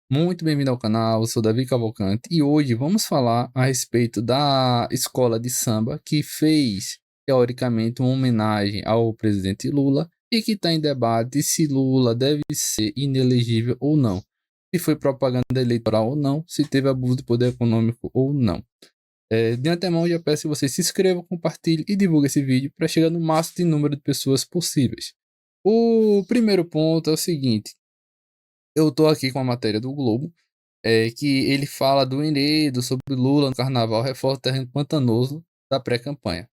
Muito bem-vindo ao canal, eu sou Davi Cavalcante e hoje vamos falar a respeito da escola de samba que fez, teoricamente, uma homenagem ao presidente Lula e que está em debate se Lula deve ser inelegível ou não, se foi propaganda eleitoral ou não, se teve abuso de poder econômico ou não. De antemão, já peço que você se inscreva, compartilhe e divulgue esse vídeo para chegar no máximo de número de pessoas possíveis. O primeiro ponto é o seguinte: eu tô aqui com a matéria do Globo, que ele fala do enredo sobre Lula no carnaval reforça o terreno pantanoso da pré-campanha.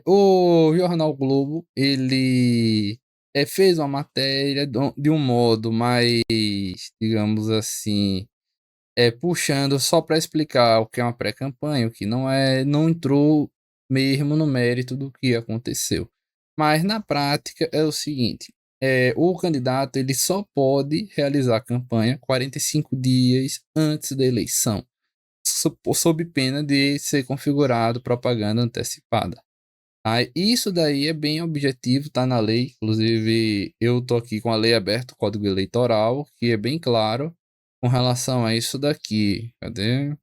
O jornal Globo, ele fez uma matéria de um modo mais, digamos assim, puxando só para explicar o que é uma pré-campanha, o que não é, não entrou mesmo no mérito do que aconteceu. Mas na prática é o seguinte: o candidato ele só pode realizar a campanha 45 dias antes da eleição, sob pena de ser configurado propaganda antecipada. Aí, isso daí é bem objetivo, tá na lei. Inclusive, eu tô aqui com a lei aberta, o Código Eleitoral, que é bem claro com relação a isso daqui. Cadê?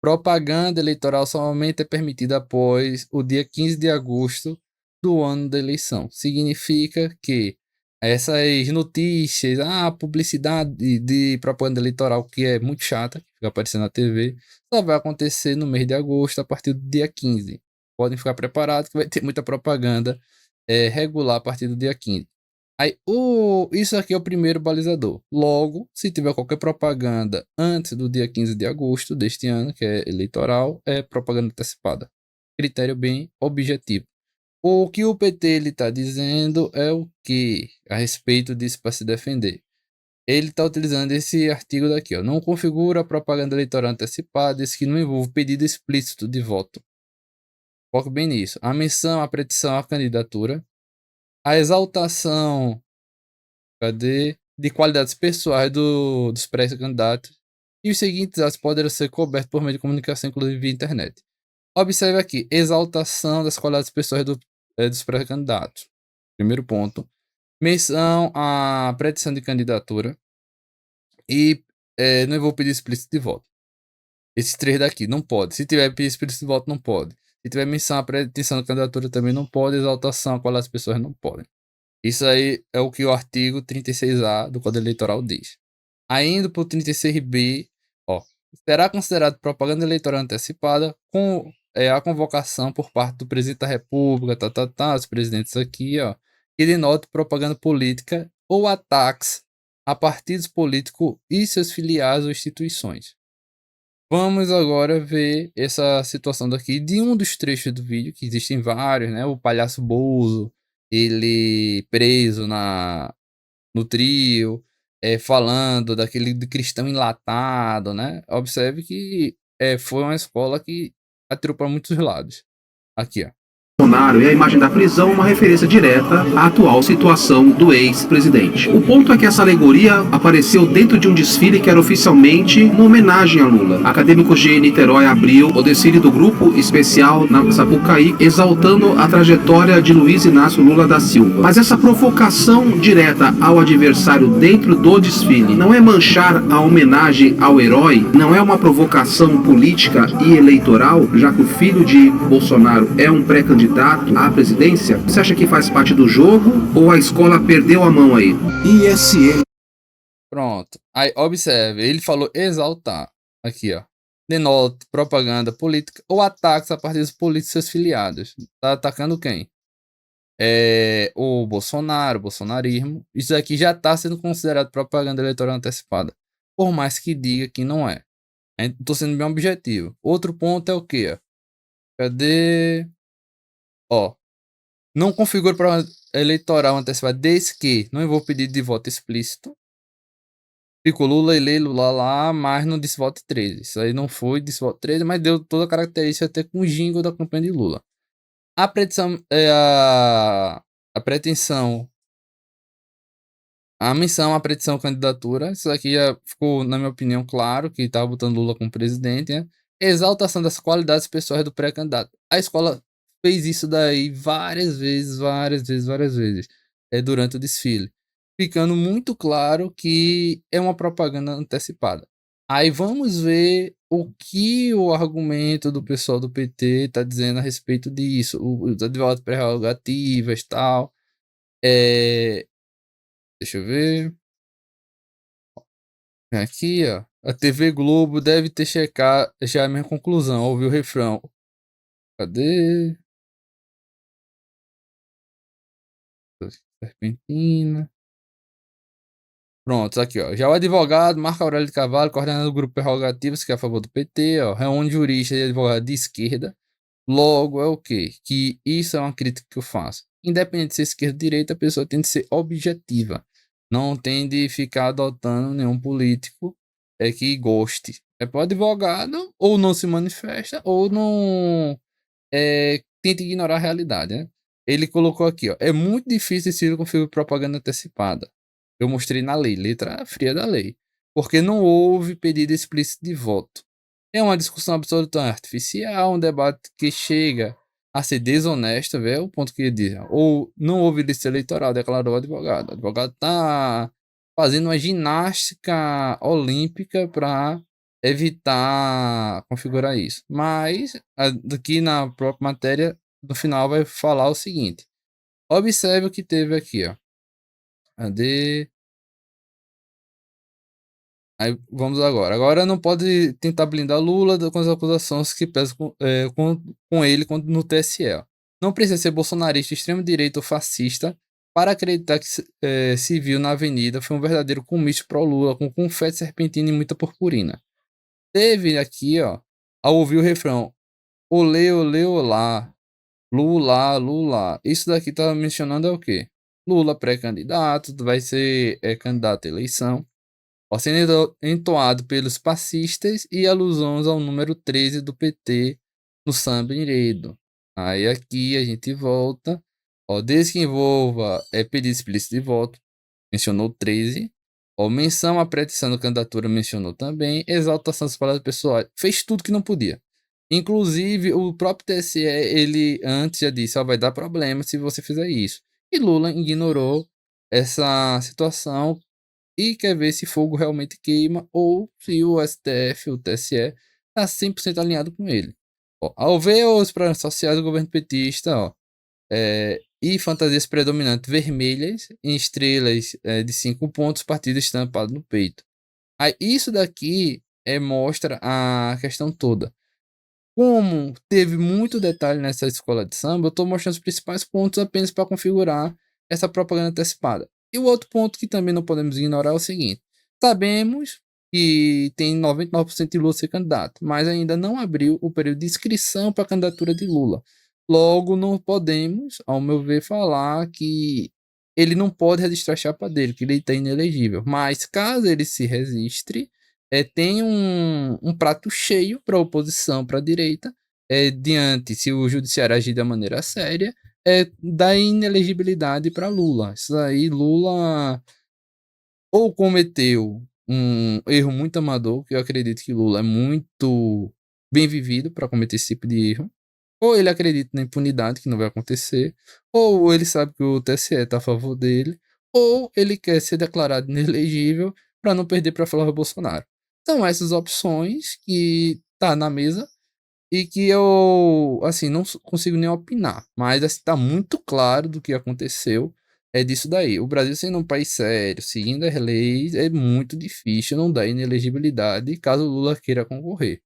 Propaganda eleitoral somente é permitida após o dia 15 de agosto do ano da eleição. Significa que essas notícias, publicidade de propaganda eleitoral, que é muito chata, que fica aparecendo na TV, só vai acontecer no mês de agosto, a partir do dia 15. Podem ficar preparados que vai ter muita propaganda regular a partir do dia 15. Aí, isso aqui é o primeiro balizador. Logo, se tiver qualquer propaganda antes do dia 15 de agosto deste ano, que é eleitoral, é propaganda antecipada. Critério bem objetivo. O que o PT está dizendo é o que a respeito disso para se defender. Ele está utilizando esse artigo daqui, ó. Não configura a propaganda eleitoral antecipada, desde que não envolva pedido explícito de voto. Foco bem nisso. A menção, a petição, a candidatura, a exaltação, cadê? De qualidades pessoais dos pré-candidatos. E os seguintes atos poderão ser cobertos por meio de comunicação, inclusive via internet. Observe aqui, exaltação das qualidades pessoais dos pré-candidatos. Primeiro ponto. Menção à petição de candidatura. E não vou pedir explícito de voto. Esses três daqui, não pode. Se tiver pedir explícito de voto, não pode. Se tiver menção à pretensão de candidatura, também não pode. Exaltação à qualidade das pessoas, não podem. Isso aí é o que o artigo 36A do Código Eleitoral diz. Ainda para o 36B, ó, será considerado propaganda eleitoral antecipada com a convocação por parte do presidente da República, os presidentes aqui, ó, que denota propaganda política ou ataques a partidos políticos e seus filiados ou instituições. Vamos agora ver essa situação daqui de um dos trechos do vídeo, que existem vários, né? O palhaço Bozo, ele preso no trio, falando daquele de cristão enlatado, né? Observe que foi uma escola que atirou para muitos lados. Aqui, ó. Bolsonaro e a imagem da prisão uma referência direta à atual situação do ex-presidente. O ponto é que essa alegoria apareceu dentro de um desfile que era oficialmente uma homenagem a Lula. Acadêmicos de Niterói abriu o desfile do Grupo Especial na Sapucaí, exaltando a trajetória de Luiz Inácio Lula da Silva. Mas essa provocação direta ao adversário dentro do desfile não é manchar a homenagem ao herói, não é uma provocação política e eleitoral, já que o filho de Bolsonaro é um pré-candidato à presidência? Você acha que faz parte do jogo ou a escola perdeu a mão aí? ISM. Pronto. Aí, observe, ele falou exaltar. Aqui, ó. Denota propaganda política ou ataques a partidos políticos e seus filiados. Tá atacando quem? O Bolsonaro, o bolsonarismo. Isso aqui já está sendo considerado propaganda eleitoral antecipada. Por mais que diga que não é. Estou sendo bem objetivo. Outro ponto é o quê? Cadê? Ó. Não configura para eleitoral antecipada desde que não envolva pedido de voto explícito. Ficou Lula, Ele, Lula lá, mas não disse voto 13. Isso aí não foi, disse voto 13, mas deu toda a característica até com o jingle da campanha de Lula. A pretensão, a pretensão, a menção, a pretensão, candidatura, isso aqui já ficou, na minha opinião, claro que estava botando Lula como presidente, né? Exaltação das qualidades pessoais do pré-candidato. A escola fez isso daí várias vezes, durante o desfile. ficando muito claro que é uma propaganda antecipada. Aí vamos ver o que o argumento do pessoal do PT está dizendo a respeito disso, os advogados prerrogativas e tal. Deixa eu ver. Aqui, ó. A TV Globo deve ter checado já a minha conclusão. Ouviu o refrão. Cadê? Serpentina. Pronto, aqui, ó. Já o advogado Marco Aurélio de Carvalho, coordenador do grupo Prerrogativas, que é a favor do PT, ó, reúne juristas e advogados de esquerda. Logo, é o quê? Que isso é uma crítica que eu faço. Independente de ser esquerda ou direita, a pessoa tem de ser objetiva. Não tem de ficar adotando nenhum político que goste. É para o advogado, ou não se manifesta, ou não tenta ignorar a realidade, né? Ele colocou aqui, ó. É muito difícil decidir com filme propaganda antecipada. Eu mostrei na lei, letra fria da lei. Porque não houve pedido explícito de voto. É uma discussão absolutamente artificial, um debate que chega a ser desonesto, vê o ponto que ele diz. Ou não houve lista eleitoral, declarou o advogado. O advogado tá fazendo uma ginástica olímpica para evitar configurar isso. Mas aqui na própria matéria, no final vai falar o seguinte. Observe o que teve aqui, ó. Cadê? Aí vamos agora. Agora não pode tentar blindar Lula com as acusações que pesam com ele no TSE. Ó. Não precisa ser bolsonarista, extremo-direita ou fascista para acreditar que se viu na avenida foi um verdadeiro comício pró-Lula, com confete serpentina e muita purpurina. Teve aqui, ó, ao ouvir o refrão, olê, olê, olá, Lula, Lula. Isso daqui tá mencionando é o quê? Lula pré-candidato, vai ser candidato à eleição. Ó, sendo entoado pelos passistas e alusões ao número 13 do PT no samba enredo. Aí aqui a gente volta. Ó, desde que envolva pedido explícito de voto, mencionou 13. Ó, menção à petição da candidatura, mencionou também. Exaltação das palavras pessoais. Fez tudo que não podia. Inclusive, o próprio TSE, ele antes já disse, ó, vai dar problema se você fizer isso. E Lula ignorou essa situação e quer ver se fogo realmente queima ou se o STF, o TSE, está 100% alinhado com ele. Ó, ao ver os programas sociais do governo petista, ó, e fantasias predominantes vermelhas em estrelas de 5 pontos, partido estampado no peito. Aí, isso daqui mostra a questão toda. Como teve muito detalhe nessa escola de samba, eu estou mostrando os principais pontos apenas para configurar essa propaganda antecipada. E o outro ponto que também não podemos ignorar é o seguinte: sabemos que tem 99% de Lula ser candidato, mas ainda não abriu o período de inscrição para a candidatura de Lula. Logo, não podemos, ao meu ver, falar que ele não pode registrar a chapa dele, que ele está inelegível. Mas caso ele se registre, tem um prato cheio para a oposição, para a direita, diante, se o judiciário agir da maneira séria, da inelegibilidade para Lula. Isso aí, Lula ou cometeu um erro muito amador, que eu acredito que Lula é muito bem vivido para cometer esse tipo de erro, ou ele acredita na impunidade, que não vai acontecer, ou ele sabe que o TSE está a favor dele, ou ele quer ser declarado inelegível para não perder para Flávio Bolsonaro. São essas opções que tá na mesa e que eu, assim, não consigo nem opinar, mas assim, tá muito claro do que aconteceu disso daí. O Brasil sendo um país sério, seguindo as leis, é muito difícil não dar inelegibilidade caso o Lula queira concorrer.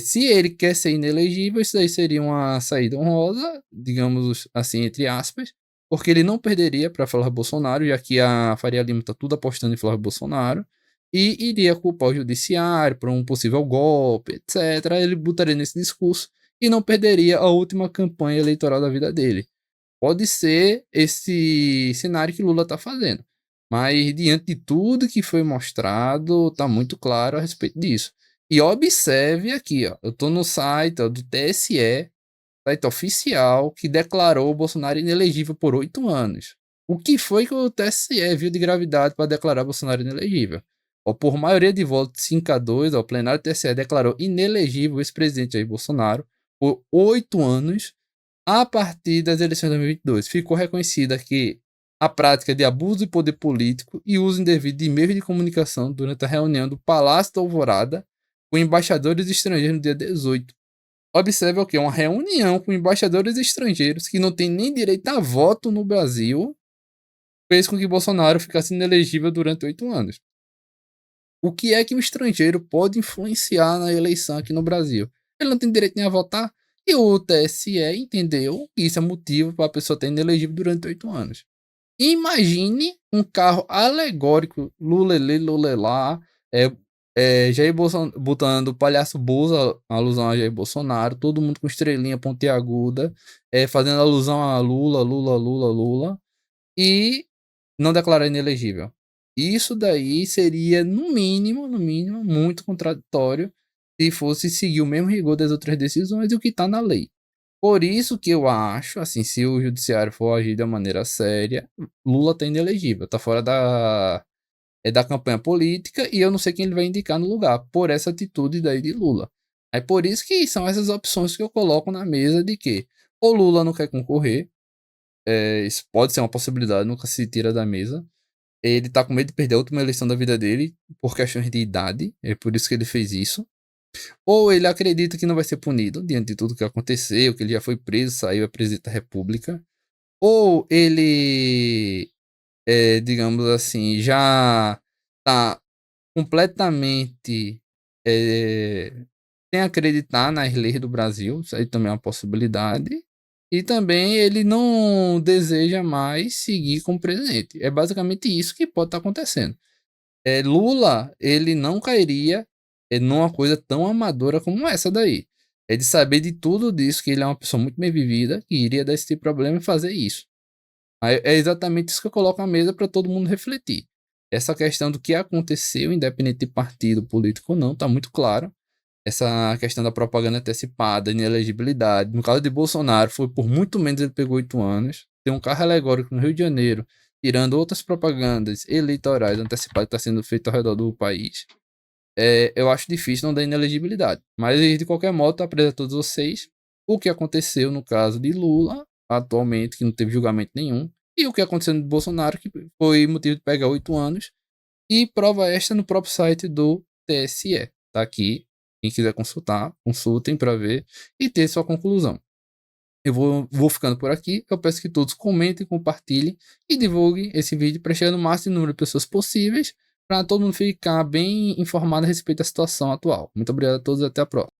Se ele quer ser inelegível, isso aí seria uma saída honrosa, digamos assim, entre aspas, porque ele não perderia para Flávio Bolsonaro, já que a Faria Lima está tudo apostando em Flávio Bolsonaro, e iria culpar o judiciário por um possível golpe, etc. Ele botaria nesse discurso e não perderia a última campanha eleitoral da vida dele. Pode ser esse cenário que Lula está fazendo, mas diante de tudo que foi mostrado, está muito claro a respeito disso. E observe aqui, ó, eu estou no site do TSE, site oficial, que declarou o Bolsonaro inelegível por 8 anos. O que foi que o TSE viu de gravidade para declarar Bolsonaro inelegível? Ó, por maioria de votos 5-2, ó, o plenário do TSE declarou inelegível o ex-presidente Jair Bolsonaro por 8 anos a partir das eleições de 2022. Ficou reconhecida que a prática de abuso de poder político e uso indevido de meios de comunicação durante a reunião do Palácio da Alvorada com embaixadores estrangeiros no dia 18. Observe o que? Uma reunião com embaixadores estrangeiros que não tem nem direito a voto no Brasil fez com que Bolsonaro ficasse inelegível durante 8 anos. O que é que o estrangeiro pode influenciar na eleição aqui no Brasil? Ele não tem direito nem a votar. E o TSE entendeu que isso é motivo para a pessoa estar inelegível durante 8 anos. Imagine um carro alegórico, lulelê, lulelá, Jair Bolsonaro botando palhaço Bolsa, alusão a Jair Bolsonaro, todo mundo com estrelinha pontiaguda, fazendo alusão a Lula, Lula, Lula, Lula, e não declarar inelegível. Isso daí seria, no mínimo, muito contraditório se fosse seguir o mesmo rigor das outras decisões e o que está na lei. Por isso que eu acho, assim, se o judiciário for agir de maneira séria, Lula tá inelegível, tá fora da campanha política e eu não sei quem ele vai indicar no lugar, por essa atitude daí de Lula. É por isso que são essas opções que eu coloco na mesa de que o Lula não quer concorrer, isso pode ser uma possibilidade, nunca se tira da mesa. Ele tá com medo de perder a última eleição da vida dele por questões de idade, é por isso que ele fez isso. Ou ele acredita que não vai ser punido diante de tudo que aconteceu, que ele já foi preso, saiu a presidente da República. Ou ele, digamos assim, já está completamente sem acreditar nas leis do Brasil, isso aí também é uma possibilidade. E também ele não deseja mais seguir como presidente. É basicamente isso que pode estar acontecendo. Lula, ele não cairia numa coisa tão amadora como essa daí. É de saber de tudo disso, que ele é uma pessoa muito bem vivida, que iria dar esse tipo de problema e fazer isso. É exatamente isso que eu coloco na mesa para todo mundo refletir. Essa questão do que aconteceu, independente de partido político ou não, está muito claro. Essa questão da propaganda antecipada, inelegibilidade. No caso de Bolsonaro, foi por muito menos ele pegou 8 anos. Tem um carro alegórico no Rio de Janeiro, tirando outras propagandas eleitorais antecipadas que está sendo feito ao redor do país. Eu acho difícil não dar inelegibilidade. Mas, de qualquer modo, apresento a todos vocês o que aconteceu no caso de Lula, atualmente, que não teve julgamento nenhum, e o que aconteceu no Bolsonaro, que foi motivo de pegar 8 anos, e prova esta no próprio site do TSE. Tá aqui. Quem quiser consultar, consultem para ver e ter sua conclusão. Eu vou ficando por aqui. Eu peço que todos comentem, compartilhem e divulguem esse vídeo para chegar no máximo número de pessoas possíveis, para todo mundo ficar bem informado a respeito da situação atual. Muito obrigado a todos e até a próxima.